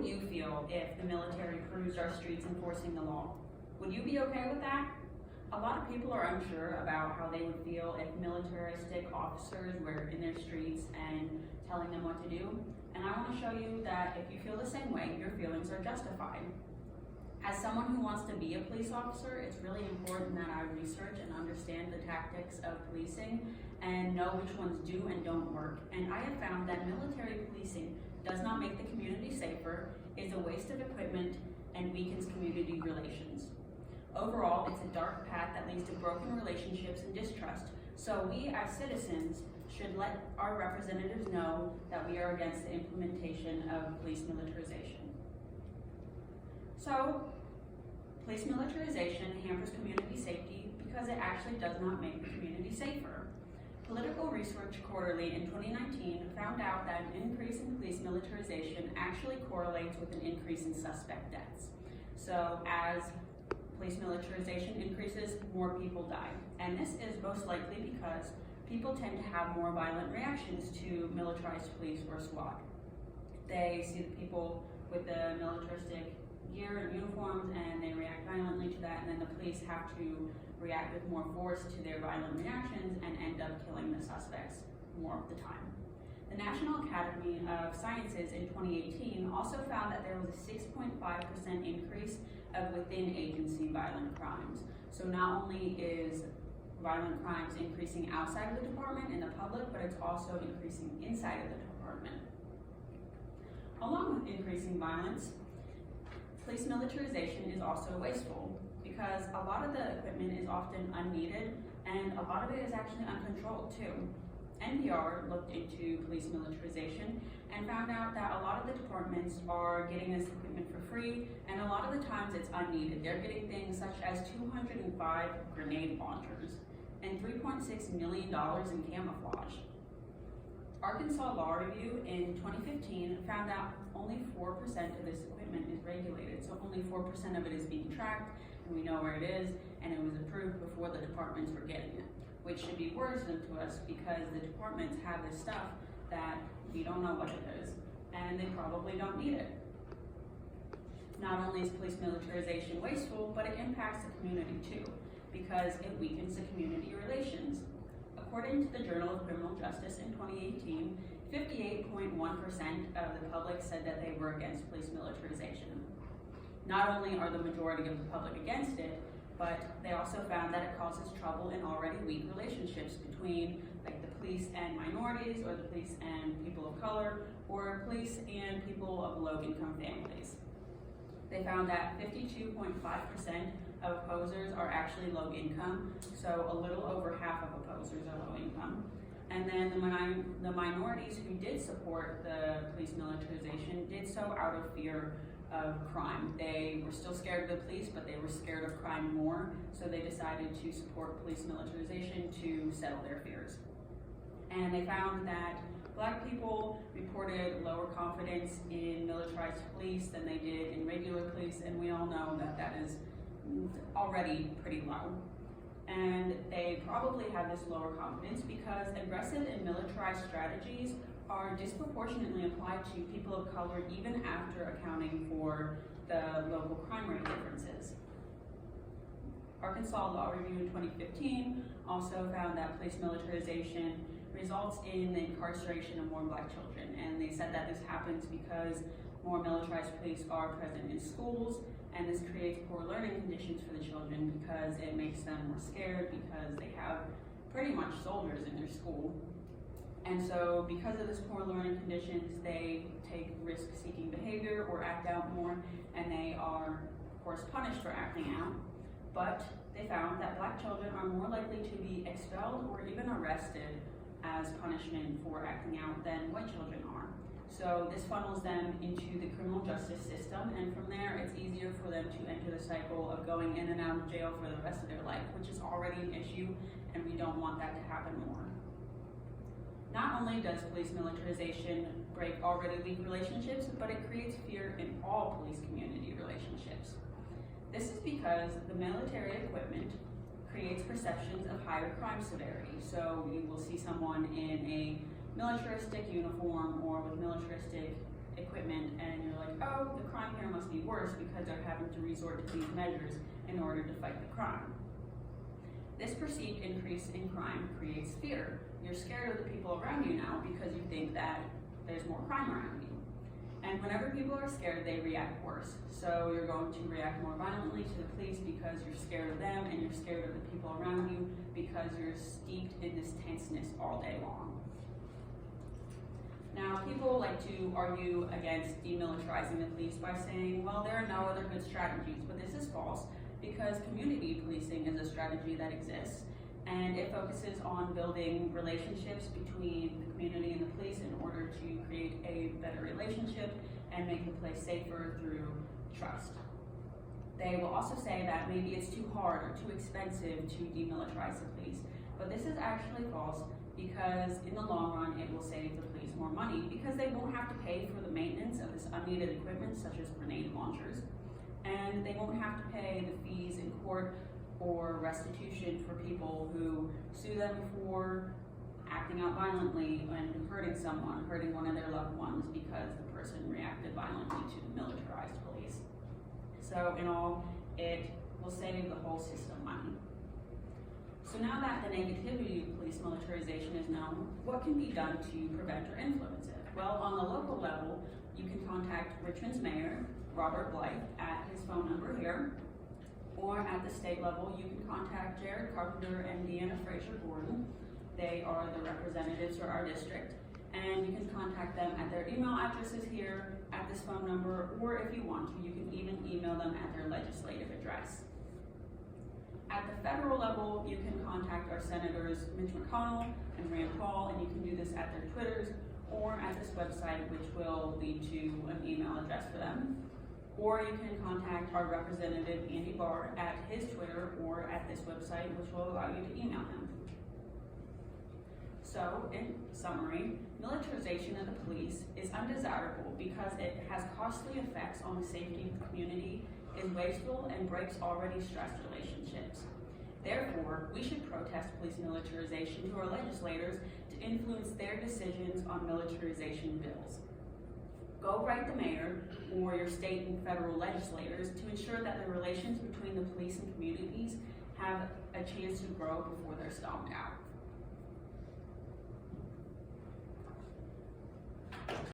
would you feel if the military cruised our streets enforcing the law? Would you be okay with that? A lot of people are unsure about how they would feel if militaristic officers were in their streets and telling them what to do. And I want to show you that if you feel the same way, your feelings are justified. As someone who wants to be a police officer, it's really important that I research and understand the tactics of policing and know which ones do and don't work. And I have found that military policing does not make the community safer, is a waste of equipment, and weakens community relations. Overall, it's a dark path that leads to broken relationships and distrust. So we as citizens should let our representatives know that we are against the implementation of police militarization. So, police militarization hampers community safety because it actually does not make the community safer. Political Research Quarterly in 2019 found out that an increase in police militarization actually correlates with an increase in suspect deaths. So, as police militarization increases, more people die. And this is most likely because people tend to have more violent reactions to militarized police or SWAT. They see the people with the militaristic gear and uniforms and they react violently to that, and then the police have to react with more force to their violent reactions and end up killing the suspects more of the time. The National Academy of Sciences in 2018 also found that there was a 6.5% increase of within-agency violent crimes. So not only is violent crimes increasing outside of the department in the public, but it's also increasing inside of the department. Along with increasing violence, police militarization is also wasteful because a lot of the equipment is often unneeded and a lot of it is actually uncontrolled too. NPR looked into police militarization and found out that a lot of the departments are getting this equipment for free, and a lot of the times it's unneeded. They're getting things such as 205 grenade launchers and $3.6 million in camouflage. Arkansas Law Review in 2015 found out only 4% of this equipment is regulated, so only 4% of it is being tracked, and we know where it is, and it was approved before the departments were getting it, which should be worrisome to us because the departments have this stuff that we don't know what it is, and they probably don't need it. Not only is police militarization wasteful, but it impacts the community too, because it weakens the community relations. According to the Journal of Criminal Justice in 2018, 58.1% of the public said that they were against police militarization. Not only are the majority of the public against it, but they also found that it causes trouble in already weak relationships between like the police and minorities, or the police and people of color, or police and people of low-income families. They found that 52.5% of opposers are actually low income, so a little over half of opposers are low income. And then the minorities who did support the police militarization did so out of fear of crime. They were still scared of the police, but they were scared of crime more, so they decided to support police militarization to settle their fears. And they found that Black people reported lower confidence in militarized police than they did in regular police, and we all know that that is already pretty low. And they probably have this lower confidence because aggressive and militarized strategies are disproportionately applied to people of color even after accounting for the local crime rate differences. Arkansas Law Review in 2015 also found that police militarization results in the incarceration of more Black children, and they said that this happens because more militarized police are present in schools, and this creates poor learning conditions for the children because it makes them more scared because they have pretty much soldiers in their school. And so because of this poor learning conditions, they take risk-seeking behavior or act out more, and they are, of course, punished for acting out. But they found that Black children are more likely to be expelled or even arrested as punishment for acting out than white children are. So this funnels them into the criminal justice system, and from there it's easier for them to enter the cycle of going in and out of jail for the rest of their life, which is already an issue, and we don't want that to happen more. Not only does police militarization break already weak relationships, but it creates fear in all police community relationships. This is because the military equipment creates perceptions of higher crime severity. So you will see someone in a militaristic uniform or with militaristic equipment, and you're like, oh, worse because they're having to resort to these measures in order to fight the crime. This perceived increase in crime creates fear. You're scared of the people around you now because you think that there's more crime around you. And whenever people are scared, they react worse. So you're going to react more violently to the police because you're scared of them, and you're scared of the people around you because you're steeped in this tenseness all day long. Now, people like to argue against demilitarizing the police by saying, well, there are no other good strategies, but this is false because community policing is a strategy that exists, and it focuses on building relationships between the community and the police in order to create a better relationship and make the place safer through trust. They will also say that maybe it's too hard or too expensive to demilitarize the police, but this is actually false because in the long run it will save the police more money because they won't have to pay for the maintenance of this unneeded equipment such as grenade launchers, and they won't have to pay the fees in court or restitution for people who sue them for acting out violently and hurting someone, hurting one of their loved ones because the person reacted violently to the militarized police. So in all, it will save the whole system money. So now that the negativity of police militarization is known, what can be done to prevent or influence it? Well, on the local level, you can contact Richmond's mayor, Robert Blythe, at his phone number here, or at the state level, you can contact Jared Carpenter and Deanna Fraser Gordon. They are the representatives for our district, and you can contact them at their email addresses here, at this phone number, or if you want to, you can even email them at their legislative address. At the federal level, you can contact our senators Mitch McConnell and Rand Paul, and you can do this at their Twitters or at this website, which will lead to an email address for them. Or you can contact our representative Andy Barr at his Twitter or at this website, which will allow you to email him. So, in summary, militarization of the police is undesirable because it has costly effects on the safety of the community, is wasteful, and breaks already stressed relationships. Therefore, we should protest police militarization to our legislators to influence their decisions on militarization bills. Go write the mayor or your state and federal legislators to ensure that the relations between the police and communities have a chance to grow before they're stomped out.